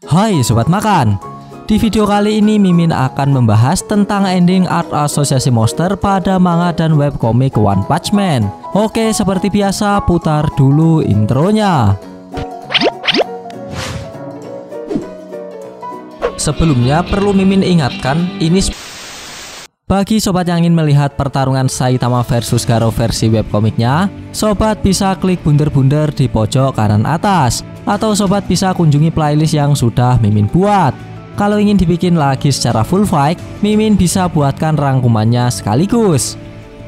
Hai Sobat Makan, di video kali ini Mimin akan membahas tentang ending Art Association Monster pada manga dan webcomic One Punch Man. Oke, seperti biasa putar dulu intronya. Sebelumnya perlu Mimin ingatkan, ini bagi sobat yang ingin melihat pertarungan Saitama versus Garou versi webcomicnya, sobat bisa klik bunder-bunder di pojok kanan atas, atau sobat bisa kunjungi playlist yang sudah Mimin buat. Kalau ingin dibikin lagi secara full fight, Mimin bisa buatkan rangkumannya sekaligus.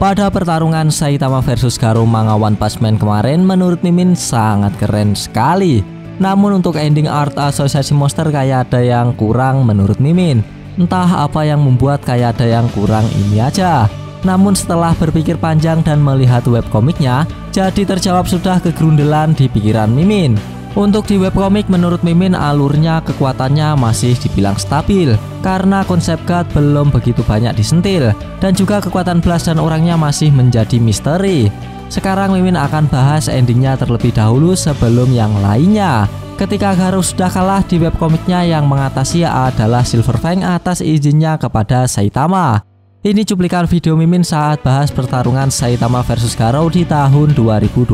Pada pertarungan Saitama versus Garou manga One Punch Man kemarin, menurut Mimin sangat keren sekali. Namun untuk ending Art Association Monster kayak ada yang kurang menurut Mimin. Entah apa yang membuat kayak ada yang kurang ini aja. Namun setelah berpikir panjang dan melihat webcomicnya, jadi terjawab sudah kegerundelan di pikiran Mimin. Untuk di webcomic menurut Mimin alurnya kekuatannya masih dibilang stabil karena konsep God belum begitu banyak disentil, dan juga kekuatan Blast dan orangnya masih menjadi misteri. Sekarang Mimin akan bahas endingnya terlebih dahulu sebelum yang lainnya. Ketika Garou sudah kalah di webcomicnya, yang mengatasi adalah Silver Fang atas izinnya kepada Saitama. Ini cuplikan video Mimin saat bahas pertarungan Saitama versus Garou di tahun 2020.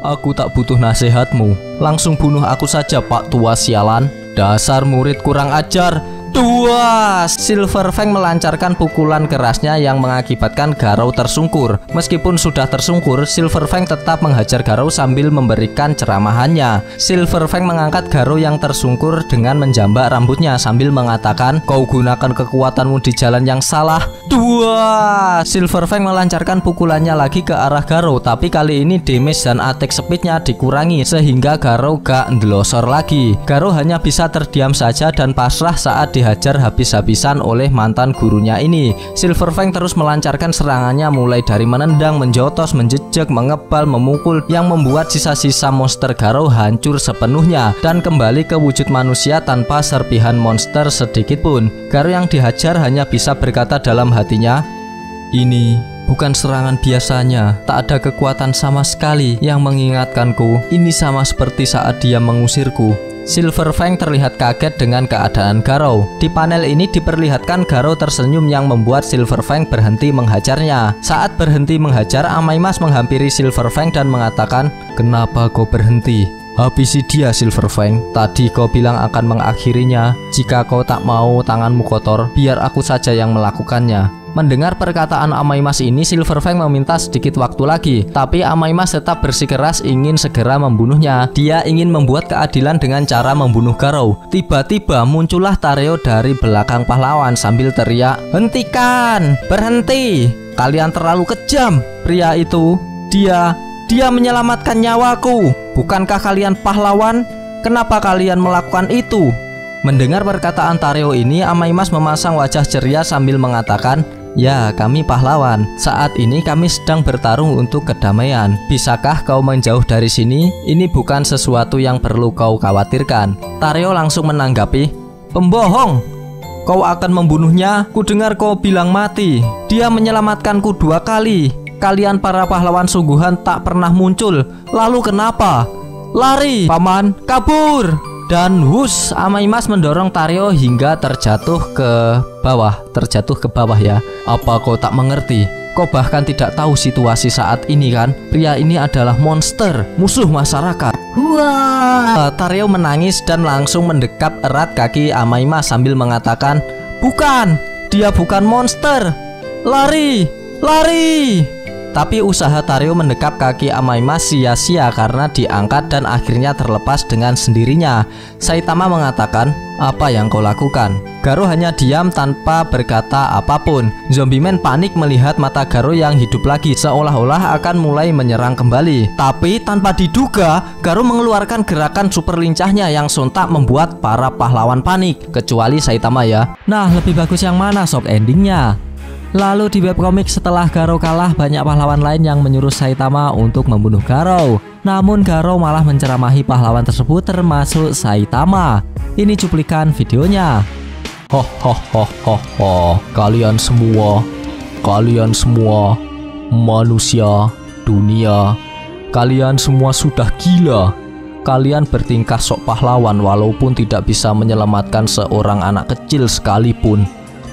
Aku tak butuh nasihatmu, langsung bunuh aku saja Pak Tua sialan. Dasar murid kurang ajar. Tua! Silver Fang melancarkan pukulan kerasnya yang mengakibatkan Garou tersungkur. Meskipun sudah tersungkur, Silver Fang tetap menghajar Garou sambil memberikan ceramahannya. Silver Fang mengangkat Garou yang tersungkur dengan menjambak rambutnya sambil mengatakan, "Kau gunakan kekuatanmu di jalan yang salah." Tua! Silver Fang melancarkan pukulannya lagi ke arah Garou, tapi kali ini damage dan attack speednya dikurangi sehingga Garou gak ndelosor lagi. Garou hanya bisa terdiam saja dan pasrah saat dihajar habis-habisan oleh mantan gurunya ini. Silver Fang terus melancarkan serangannya mulai dari menendang, menjotos, menjejek, mengebal, memukul, yang membuat sisa-sisa monster Garou hancur sepenuhnya dan kembali ke wujud manusia tanpa serpihan monster sedikit pun. Garou yang dihajar hanya bisa berkata dalam hatinya, "Ini bukan serangan biasanya, tak ada kekuatan sama sekali yang mengingatkanku. Ini sama seperti saat dia mengusirku." Silver Fang terlihat kaget dengan keadaan Garou. Di panel ini diperlihatkan Garou tersenyum yang membuat Silver Fang berhenti menghajarnya. Saat berhenti menghajar, Amaimas menghampiri Silver Fang dan mengatakan, "Kenapa kau berhenti? Habisi dia Silver Fang. Tadi kau bilang akan mengakhirinya. Jika kau tak mau tanganmu kotor, biar aku saja yang melakukannya." Mendengar perkataan Amaimas ini, Silver Fang meminta sedikit waktu lagi, tapi Amaimas tetap bersikeras ingin segera membunuhnya. Dia ingin membuat keadilan dengan cara membunuh Garou. Tiba-tiba muncullah Tareo dari belakang pahlawan sambil teriak, "Hentikan! Berhenti! Kalian terlalu kejam!" Pria itu, dia menyelamatkan nyawaku. Bukankah kalian pahlawan? Kenapa kalian melakukan itu? Mendengar perkataan Tareo ini, Amaimas memasang wajah ceria sambil mengatakan, "Ya, kami pahlawan. Saat ini kami sedang bertarung untuk kedamaian. Bisakah kau menjauh dari sini? Ini bukan sesuatu yang perlu kau khawatirkan." Tareo langsung menanggapi, "Pembohong! Kau akan membunuhnya? Kudengar kau bilang mati. Dia menyelamatkanku 2 kali. Kalian para pahlawan sungguhan tak pernah muncul. Lalu kenapa? Lari, paman, kabur!" Dan hus, Amaimas mendorong Tareo hingga terjatuh ke bawah ya. "Apa kau tak mengerti? Kau bahkan tidak tahu situasi saat ini kan? Pria ini adalah monster, musuh masyarakat." Wah! Tareo menangis dan langsung mendekap erat kaki Amaimas sambil mengatakan, "Bukan, dia bukan monster. Lari, lari!" Tapi usaha Tareo mendekap kaki Amaimas sia-sia karena diangkat dan akhirnya terlepas dengan sendirinya. Saitama mengatakan, "Apa yang kau lakukan?" Garou hanya diam tanpa berkata apapun. Zombie Man panik melihat mata Garou yang hidup lagi, seolah-olah akan mulai menyerang kembali. Tapi tanpa diduga, Garou mengeluarkan gerakan super lincahnya yang sontak membuat para pahlawan panik, kecuali Saitama ya. Nah, lebih bagus yang mana sob endingnya? Lalu di webcomic setelah Garou kalah, banyak pahlawan lain yang menyuruh Saitama untuk membunuh Garou. Namun Garou malah menceramahi pahlawan tersebut termasuk Saitama. Ini cuplikan videonya. Kalian semua manusia dunia, kalian semua sudah gila. Kalian bertingkah sok pahlawan walaupun tidak bisa menyelamatkan seorang anak kecil sekalipun.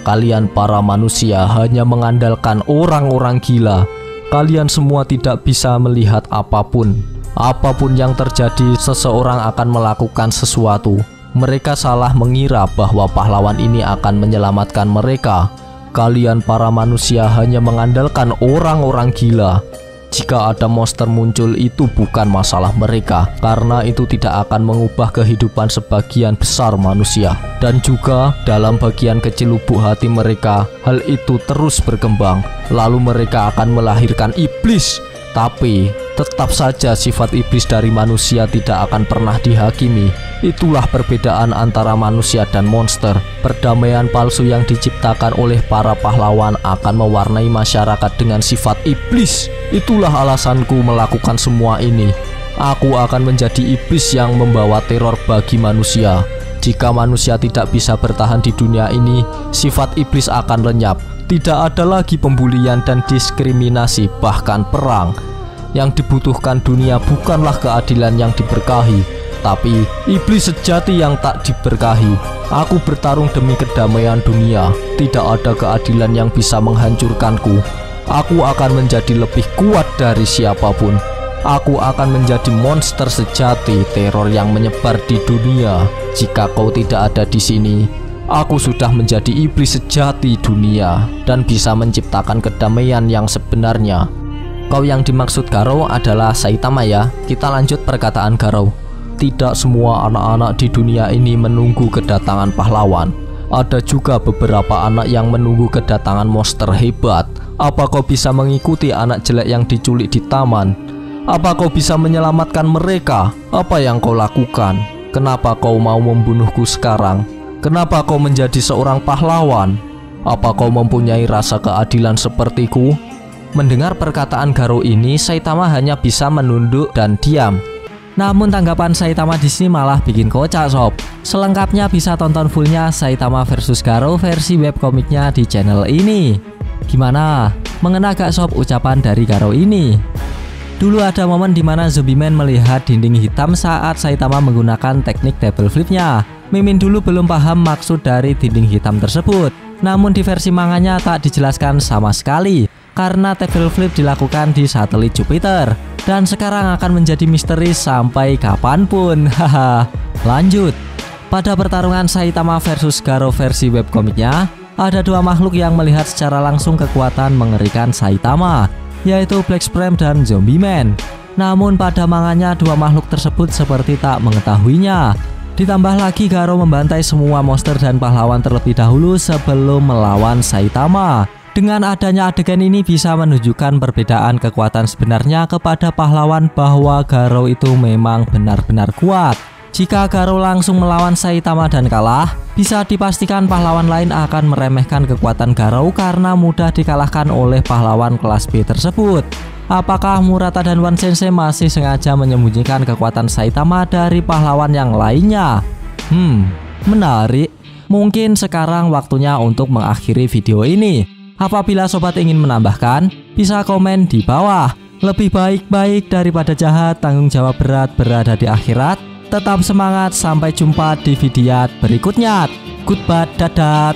Kalian para manusia hanya mengandalkan orang-orang gila. Kalian semua tidak bisa melihat apapun. Apapun yang terjadi, seseorang akan melakukan sesuatu. Mereka salah mengira bahwa pahlawan ini akan menyelamatkan mereka. Kalian para manusia hanya mengandalkan orang-orang gila. Jika ada monster muncul, itu bukan masalah mereka, karena itu tidak akan mengubah kehidupan sebagian besar manusia. Dan juga dalam bagian kecil lubuk hati mereka, hal itu terus berkembang. Lalu mereka akan melahirkan iblis. Tapi tetap saja sifat iblis dari manusia tidak akan pernah dihakimi. Itulah perbedaan antara manusia dan monster. Perdamaian palsu yang diciptakan oleh para pahlawan akan mewarnai masyarakat dengan sifat iblis. Itulah alasanku melakukan semua ini. Aku akan menjadi iblis yang membawa teror bagi manusia. Jika manusia tidak bisa bertahan di dunia ini, sifat iblis akan lenyap. Tidak ada lagi pembulian dan diskriminasi, bahkan perang. Yang dibutuhkan dunia bukanlah keadilan yang diberkahi, tapi iblis sejati yang tak diberkahi. Aku bertarung demi kedamaian dunia. Tidak ada keadilan yang bisa menghancurkanku. Aku akan menjadi lebih kuat dari siapapun. Aku akan menjadi monster sejati, teror yang menyebar di dunia. Jika kau tidak ada di sini, aku sudah menjadi iblis sejati dunia dan bisa menciptakan kedamaian yang sebenarnya. Kau yang dimaksud Garo adalah Saitama ya. Kita lanjut perkataan Garo. Tidak semua anak-anak di dunia ini menunggu kedatangan pahlawan. Ada juga beberapa anak yang menunggu kedatangan monster hebat. Apa kau bisa mengikuti anak jelek yang diculik di taman? Apa kau bisa menyelamatkan mereka? Apa yang kau lakukan? Kenapa kau mau membunuhku sekarang? Kenapa kau menjadi seorang pahlawan? Apa kau mempunyai rasa keadilan sepertiku? Mendengar perkataan Garo ini, Saitama hanya bisa menunduk dan diam. Namun tanggapan Saitama di sini malah bikin kocak sob. Selengkapnya bisa tonton fullnya Saitama versus Garo versi webkomiknya di channel ini. Gimana? Mengena gak sob ucapan dari Garo ini? Dulu ada momen dimana Zombieman melihat dinding hitam saat Saitama menggunakan teknik double flipnya. Mimin dulu belum paham maksud dari dinding hitam tersebut. Namun di versi manganya tak dijelaskan sama sekali, karena double flip dilakukan di satelit Jupiter. Dan sekarang akan menjadi misteri sampai kapanpun. Haha. Lanjut. Pada pertarungan Saitama versus Garo versi webkomiknya, ada dua makhluk yang melihat secara langsung kekuatan mengerikan Saitama, yaitu Black Supreme dan Zombieman. Namun pada manganya dua makhluk tersebut seperti tak mengetahuinya. Ditambah lagi Garo membantai semua monster dan pahlawan terlebih dahulu sebelum melawan Saitama. Dengan adanya adegan ini bisa menunjukkan perbedaan kekuatan sebenarnya kepada pahlawan, bahwa Garo itu memang benar-benar kuat. Jika Garo langsung melawan Saitama dan kalah, bisa dipastikan pahlawan lain akan meremehkan kekuatan Garo karena mudah dikalahkan oleh pahlawan kelas B tersebut. Apakah Murata dan One Sensei masih sengaja menyembunyikan kekuatan Saitama dari pahlawan yang lainnya? Menarik. Mungkin sekarang waktunya untuk mengakhiri video ini. Apabila sobat ingin menambahkan, bisa komen di bawah. Lebih baik daripada jahat, tanggung jawab berat berada di akhirat. Tetap semangat, sampai jumpa di video berikutnya. Goodbye, dadah.